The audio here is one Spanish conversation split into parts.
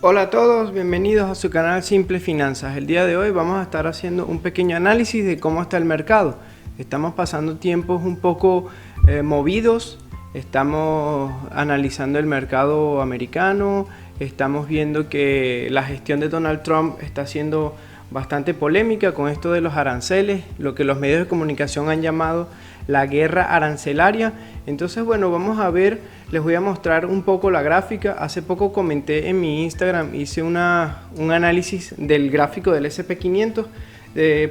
Hola a todos, bienvenidos a su canal Simple Finanzas. El día de hoy vamos a estar haciendo un pequeño análisis de cómo está el mercado. Estamos pasando tiempos un poco movidos, estamos analizando el mercado americano, estamos viendo que la gestión de Donald Trump está siendo bastante polémica con esto de los aranceles, lo que los medios de comunicación han llamado la guerra arancelaria. Entonces, bueno, vamos a ver, les voy a mostrar un poco la gráfica. Hace poco comenté en mi Instagram, hice un análisis del gráfico del S&P 500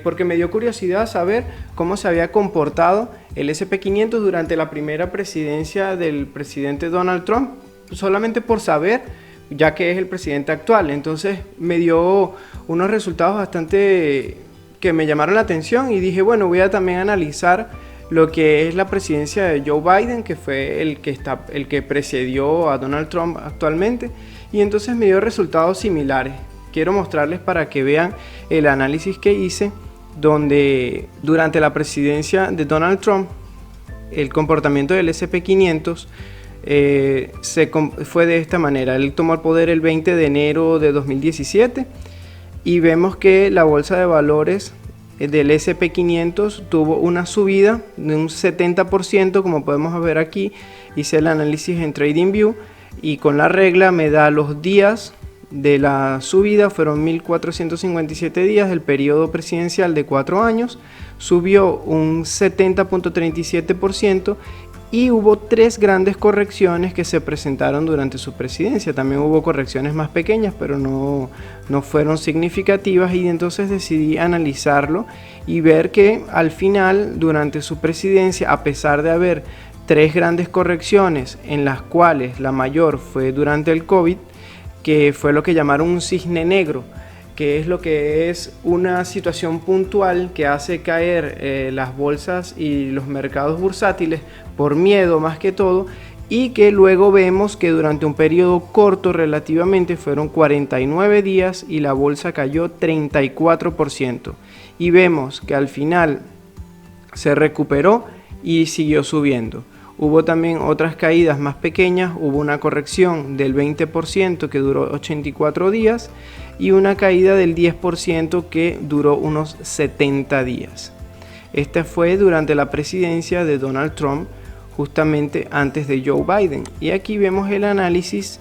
porque me dio curiosidad saber cómo se había comportado el S&P 500 durante la primera presidencia del presidente Donald Trump, solamente por saber, ya que es el presidente actual. Entonces me dio unos resultados bastante que me llamaron la atención y dije, bueno, voy a también analizar lo que es la presidencia de Joe Biden, que fue el que precedió a Donald Trump actualmente, y entonces me dio resultados similares. Quiero mostrarles para que vean el análisis que hice, donde durante la presidencia de Donald Trump el comportamiento del S&P 500 fue de esta manera. Él tomó el poder el 20 de enero de 2017 y vemos que la bolsa de valores del S&P 500 tuvo una subida de un 70%, como podemos ver aquí. Hice el análisis en TradingView y con la regla me da los días de la subida, fueron 1457 días, el periodo presidencial de 4 años, subió un 70.37%. Y hubo 3 grandes correcciones que se presentaron durante su presidencia. También hubo correcciones más pequeñas, pero no fueron significativas, y entonces decidí analizarlo y ver que al final, durante su presidencia, a pesar de haber 3 grandes correcciones, en las cuales la mayor fue durante el COVID, que fue lo que llamaron un cisne negro, que es lo que es una situación puntual que hace caer las bolsas y los mercados bursátiles por miedo más que todo, y que luego vemos que durante un periodo corto relativamente fueron 49 días y la bolsa cayó 34%, y vemos que al final se recuperó y siguió subiendo. Hubo también otras caídas más pequeñas, hubo una corrección del 20% que duró 84 días y una caída del 10% que duró unos 70 días. Esta fue durante la presidencia de Donald Trump, justamente antes de Joe Biden. Y aquí vemos el análisis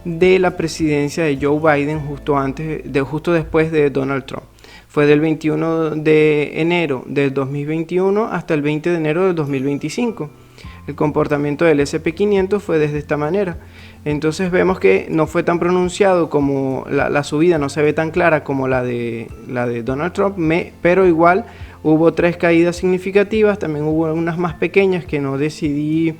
de la presidencia de Joe Biden justo después de Donald Trump. Fue del 21 de enero del 2021 hasta el 20 de enero del 2025. El comportamiento del S&P 500 fue de esta manera. Entonces vemos que no fue tan pronunciado como la subida, no se ve tan clara como la de Donald Trump, pero igual hubo 3 caídas significativas. También hubo unas más pequeñas que no decidí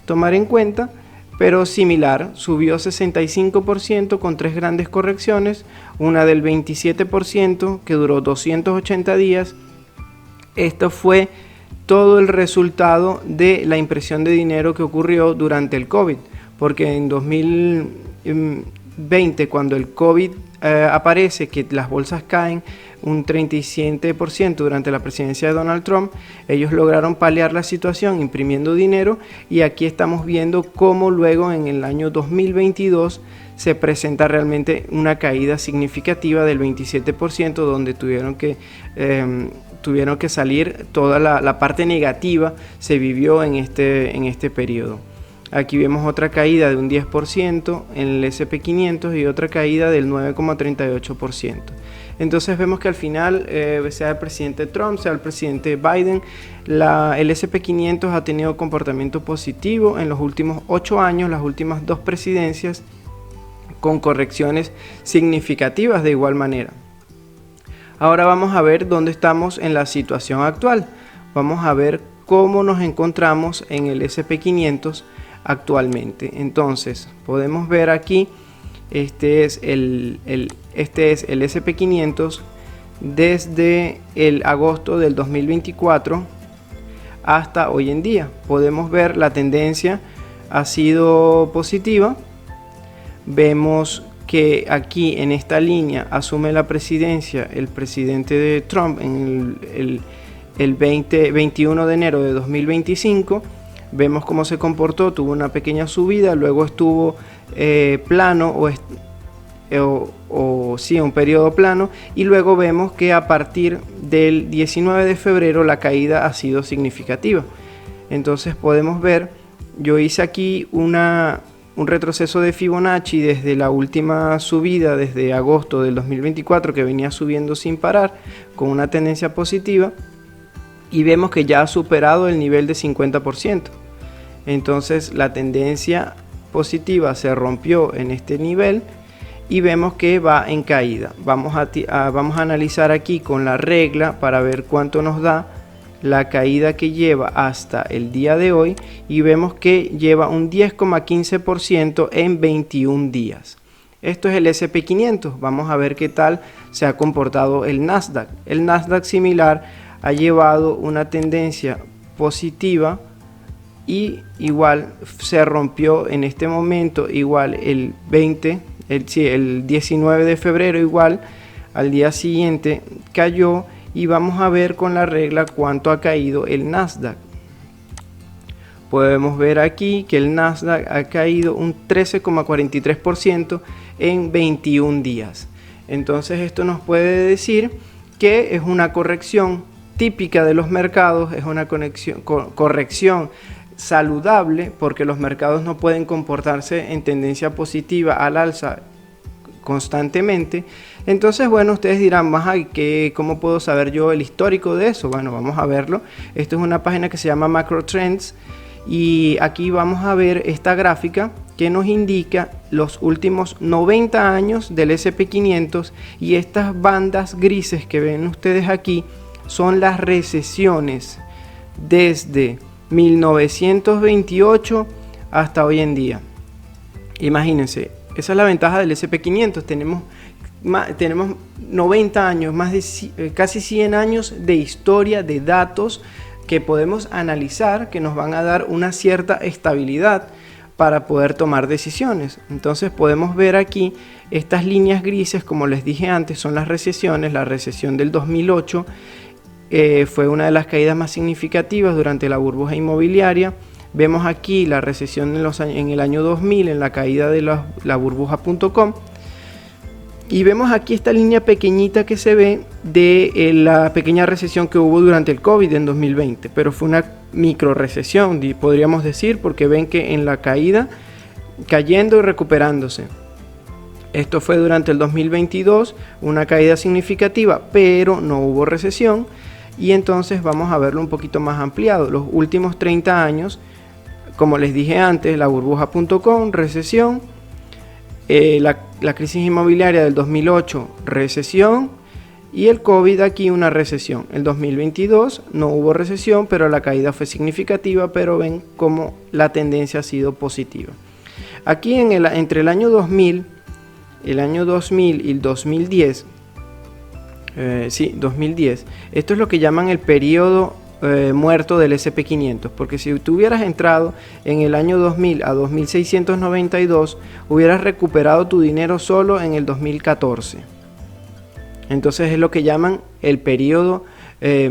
tomar en cuenta, pero similar, subió 65% con 3 grandes correcciones, una del 27% que duró 280 días. Esto fue todo el resultado de la impresión de dinero que ocurrió durante el COVID, porque en 2020, cuando el COVID aparece, que las bolsas caen un 37% durante la presidencia de Donald Trump, ellos lograron paliar la situación imprimiendo dinero, y aquí estamos viendo cómo luego en el año 2022 se presenta realmente una caída significativa del 27%, donde tuvieron que salir toda la parte negativa, se vivió en este periodo. Aquí vemos otra caída de un 10% en el S&P 500 y otra caída del 9,38%. Entonces vemos que al final, sea el presidente Trump, sea el presidente Biden, el S&P 500 ha tenido comportamiento positivo en los últimos 8 años, las últimas 2 presidencias, con correcciones significativas de igual manera. Ahora vamos a ver dónde estamos en la situación actual. Vamos a ver cómo nos encontramos en el S&P 500 actualmente. Entonces podemos ver aquí, este es el S&P 500 desde el agosto del 2024 hasta hoy en día. Podemos ver la tendencia ha sido positiva. Vemos que aquí en esta línea asume la presidencia el presidente de Trump en el 21 de enero de 2025. Vemos cómo se comportó, tuvo una pequeña subida, luego estuvo plano sí, un periodo plano, y luego vemos que a partir del 19 de febrero la caída ha sido significativa. Entonces podemos ver, yo hice aquí un retroceso de Fibonacci desde la última subida, desde agosto del 2024, que venía subiendo sin parar, con una tendencia positiva, y vemos que ya ha superado el nivel de 50%. Entonces la tendencia positiva se rompió en este nivel y vemos que va en caída. Vamos a analizar aquí con la regla para ver cuánto nos da la caída que lleva hasta el día de hoy, y vemos que lleva un 10,15% en 21 días. Esto es el SP500. Vamos a ver qué tal se ha comportado el Nasdaq. El Nasdaq similar ha llevado una tendencia positiva y igual se rompió en este momento, igual el 19 de febrero, igual al día siguiente cayó, y vamos a ver con la regla cuánto ha caído el Nasdaq. Podemos ver aquí que el Nasdaq ha caído un 13,43% en 21 días. Entonces esto nos puede decir que es una corrección típica de los mercados, es una corrección saludable, porque los mercados no pueden comportarse en tendencia positiva al alza constantemente. Entonces, bueno, ustedes dirán, ¿cómo puedo saber yo el histórico de eso? Bueno, vamos a verlo. Esto es una página que se llama Macro Trends, y aquí vamos a ver esta gráfica que nos indica los últimos 90 años del SP500, y estas bandas grises que ven ustedes aquí son las recesiones desde 1928 hasta hoy en día. Imagínense, esa es la ventaja del SP500. Tenemos 90 años, casi 100 años de historia, de datos que podemos analizar, que nos van a dar una cierta estabilidad para poder tomar decisiones. Entonces podemos ver aquí estas líneas grises, como les dije antes, son las recesiones. La recesión del 2008 fue una de las caídas más significativas durante la burbuja inmobiliaria. Vemos aquí la recesión en el año 2000, en la caída de la burbuja.com. Y vemos aquí esta línea pequeñita que se ve de la pequeña recesión que hubo durante el COVID en 2020. Pero fue una micro recesión, podríamos decir, porque ven que en la caída, cayendo y recuperándose. Esto fue durante el 2022, una caída significativa, pero no hubo recesión. Y entonces vamos a verlo un poquito más ampliado. Los últimos 30 años, como les dije antes, la burbuja.com, recesión. La crisis inmobiliaria del 2008, recesión, y el COVID aquí una recesión. El 2022 no hubo recesión, pero la caída fue significativa, pero ven cómo la tendencia ha sido positiva. Aquí entre el año 2000 y el 2010, 2010, esto es lo que llaman el periodo muerto del SP500, porque si tú hubieras entrado en el año 2000 a 2692, hubieras recuperado tu dinero solo en el 2014. Entonces es lo que llaman el periodo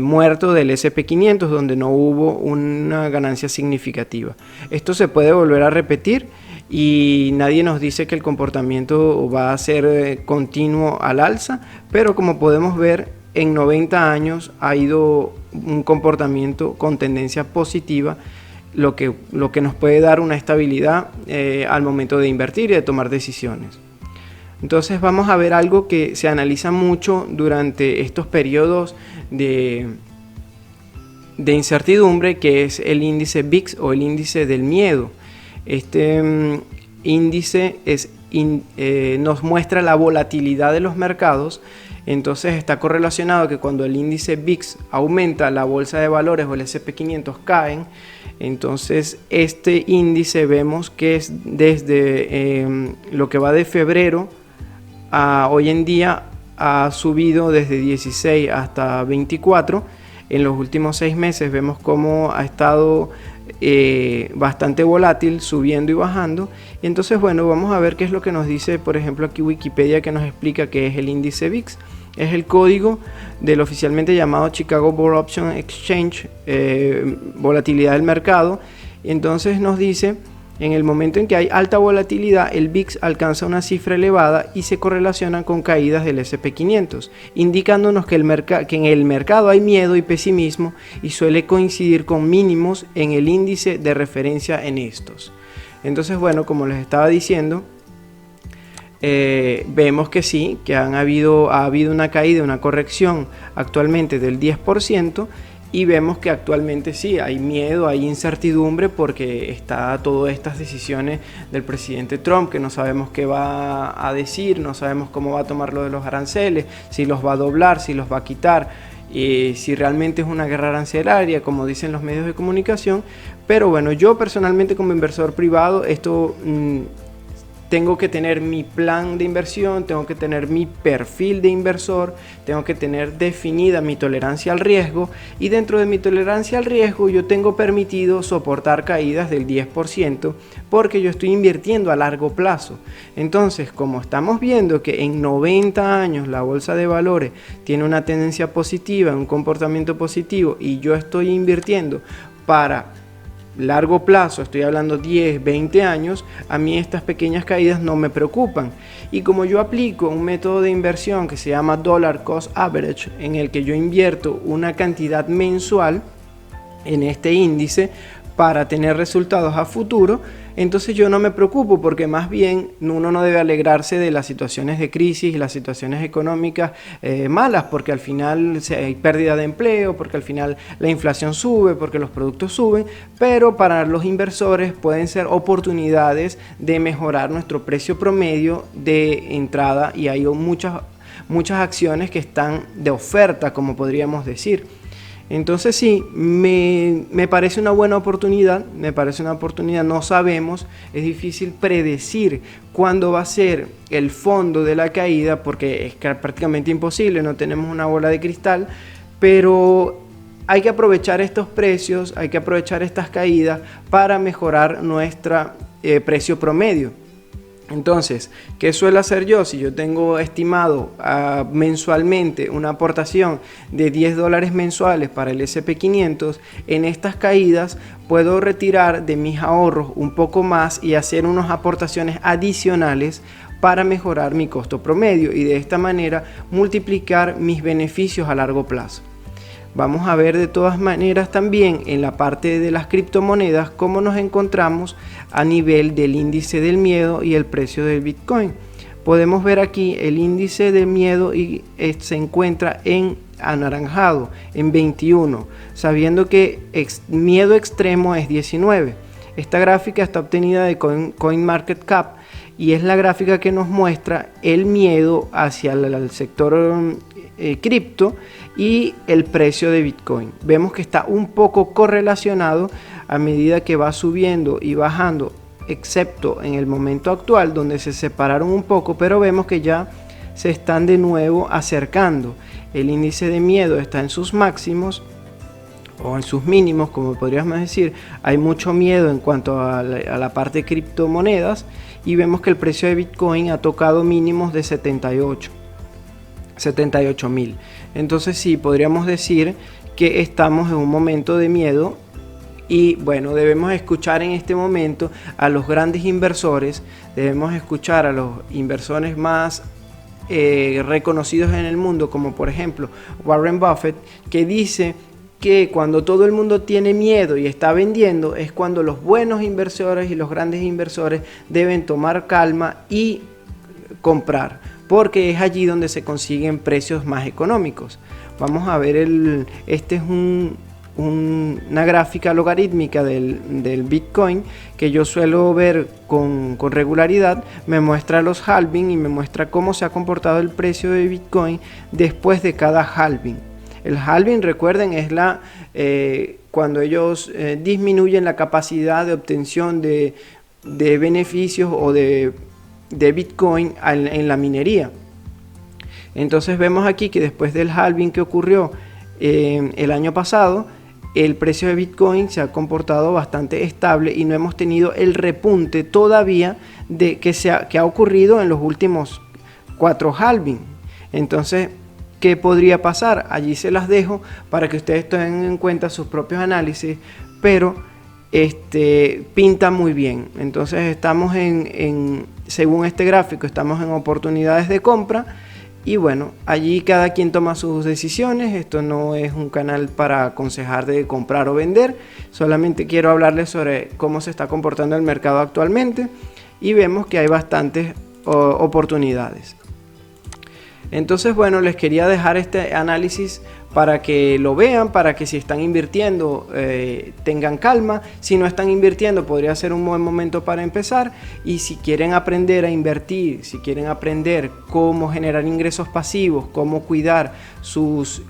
muerto del SP500, donde no hubo una ganancia significativa. Esto se puede volver a repetir, y nadie nos dice que el comportamiento va a ser continuo al alza, pero como podemos ver, en 90 años ha ido un comportamiento con tendencia positiva, lo que nos puede dar una estabilidad al momento de invertir y de tomar decisiones. Entonces vamos a ver algo que se analiza mucho durante estos periodos de incertidumbre, que es el índice VIX, o el índice del miedo. Este índice nos muestra la volatilidad de los mercados. Entonces está correlacionado que cuando el índice VIX aumenta, la bolsa de valores o el SP500 caen. Entonces este índice vemos que es desde lo que va de febrero a hoy en día, ha subido desde 16 hasta 24. En los últimos 6 meses vemos cómo ha estado bastante volátil, subiendo y bajando. Y entonces, bueno, vamos a ver qué es lo que nos dice, por ejemplo, aquí Wikipedia, que nos explica qué es el índice VIX. Es el código del oficialmente llamado Chicago Board Option Exchange, volatilidad del mercado. Entonces nos dice En el momento en que hay alta volatilidad, el VIX alcanza una cifra elevada y se correlaciona con caídas del S&P 500, indicándonos que en el mercado hay miedo y pesimismo y suele coincidir con mínimos en el índice de referencia en estos. Entonces, bueno, como les estaba diciendo, vemos que sí, que ha habido una caída, una corrección actualmente del 10%. Y vemos que actualmente sí, hay miedo, hay incertidumbre porque está todas estas decisiones del presidente Trump, que no sabemos qué va a decir, no sabemos cómo va a tomar lo de los aranceles, si los va a doblar, si los va a quitar, si realmente es una guerra arancelaria, como dicen los medios de comunicación. Pero bueno, yo personalmente como inversor privado, tengo que tener mi plan de inversión, tengo que tener mi perfil de inversor, tengo que tener definida mi tolerancia al riesgo, y dentro de mi tolerancia al riesgo yo tengo permitido soportar caídas del 10% porque yo estoy invirtiendo a largo plazo. Entonces, como estamos viendo que en 90 años la bolsa de valores tiene una tendencia positiva, un comportamiento positivo, y yo estoy invirtiendo para largo plazo, estoy hablando 10, 20 años, a mí estas pequeñas caídas no me preocupan. Y como yo aplico un método de inversión que se llama Dollar Cost Average, en el que yo invierto una cantidad mensual en este índice para tener resultados a futuro, entonces yo no me preocupo, porque más bien uno no debe alegrarse de las situaciones de crisis, las situaciones económicas malas, porque al final hay pérdida de empleo, porque al final la inflación sube, porque los productos suben, pero para los inversores pueden ser oportunidades de mejorar nuestro precio promedio de entrada, y hay muchas acciones que están de oferta, como podríamos decir. Entonces sí, me parece una buena oportunidad, no sabemos, es difícil predecir cuándo va a ser el fondo de la caída, porque es prácticamente imposible, no tenemos una bola de cristal, pero hay que aprovechar estos precios, hay que aprovechar estas caídas para mejorar nuestro precio promedio. Entonces, ¿qué suelo hacer yo? Si yo tengo estimado mensualmente una aportación de $10 mensuales para el S&P 500, en estas caídas puedo retirar de mis ahorros un poco más y hacer unas aportaciones adicionales para mejorar mi costo promedio, y de esta manera multiplicar mis beneficios a largo plazo. Vamos a ver de todas maneras también en la parte de las criptomonedas cómo nos encontramos a nivel del índice del miedo y el precio del Bitcoin. Podemos ver aquí el índice de miedo y se encuentra en anaranjado, en 21, sabiendo que miedo extremo es 19. Esta gráfica está obtenida de CoinMarketCap y es la gráfica que nos muestra el miedo hacia el sector cripto y el precio de Bitcoin. Vemos que está un poco correlacionado a medida que va subiendo y bajando, excepto en el momento actual donde se separaron un poco, pero vemos que ya se están de nuevo acercando. El índice de miedo está en sus máximos o en sus mínimos, como podríamos decir. Hay mucho miedo en cuanto a la parte de criptomonedas, y vemos que el precio de Bitcoin ha tocado mínimos de 78.000. Entonces sí, podríamos decir que estamos en un momento de miedo, y bueno, debemos escuchar en este momento a los grandes inversores, debemos escuchar a los inversores más reconocidos en el mundo, como por ejemplo Warren Buffett, que dice que cuando todo el mundo tiene miedo y está vendiendo, es cuando los buenos inversores y los grandes inversores deben tomar calma y comprar, porque es allí donde se consiguen precios más económicos. Vamos a ver, este es una gráfica logarítmica del Bitcoin que yo suelo ver con regularidad. Me muestra los halving y me muestra cómo se ha comportado el precio de Bitcoin después de cada halving. El halving, recuerden, es cuando ellos disminuyen la capacidad de obtención de beneficios o de Bitcoin en la minería. Entonces vemos aquí que después del halving que ocurrió el año pasado, el precio de Bitcoin se ha comportado bastante estable y no hemos tenido el repunte todavía que ha ocurrido en los últimos 4 halving. Entonces, ¿qué podría pasar? Allí se las dejo para que ustedes tengan en cuenta sus propios análisis, pero pinta muy bien. Entonces estamos según este gráfico, estamos en oportunidades de compra. Y bueno, allí cada quien toma sus decisiones. Esto no es un canal para aconsejar de comprar o vender. Solamente quiero hablarles sobre cómo se está comportando el mercado actualmente. Y vemos que hay bastantes oportunidades. Entonces, bueno, les quería dejar este análisis para que lo vean, para que si están invirtiendo tengan calma. Si no están invirtiendo, podría ser un buen momento para empezar. Y si quieren aprender a invertir, si quieren aprender cómo generar ingresos pasivos, cómo cuidar sus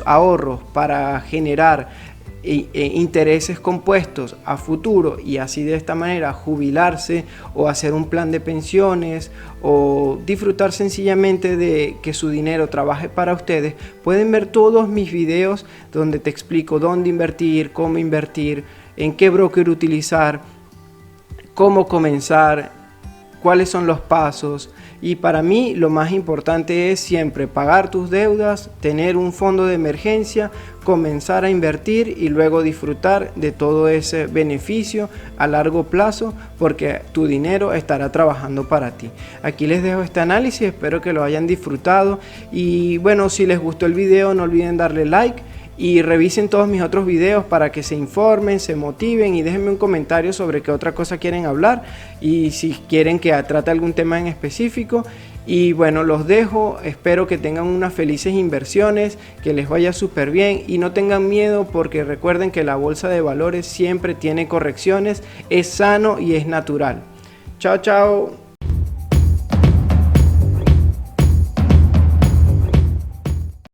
ahorros para generar intereses compuestos a futuro y así de esta manera jubilarse o hacer un plan de pensiones o disfrutar sencillamente de que su dinero trabaje para ustedes, pueden ver todos mis videos donde te explico dónde invertir, cómo invertir, en qué broker utilizar, cómo comenzar, cuáles son los pasos. Y para mí lo más importante es siempre pagar tus deudas, tener un fondo de emergencia, comenzar a invertir y luego disfrutar de todo ese beneficio a largo plazo, porque tu dinero estará trabajando para ti. Aquí les dejo este análisis, espero que lo hayan disfrutado y bueno, si les gustó el video no olviden darle like y revisen todos mis otros videos para que se informen, se motiven y déjenme un comentario sobre qué otra cosa quieren hablar y si quieren que trate algún tema en específico. Y bueno, los dejo, espero que tengan unas felices inversiones, que les vaya súper bien y no tengan miedo, porque recuerden que la bolsa de valores siempre tiene correcciones, es sano y es natural. Chao, chao.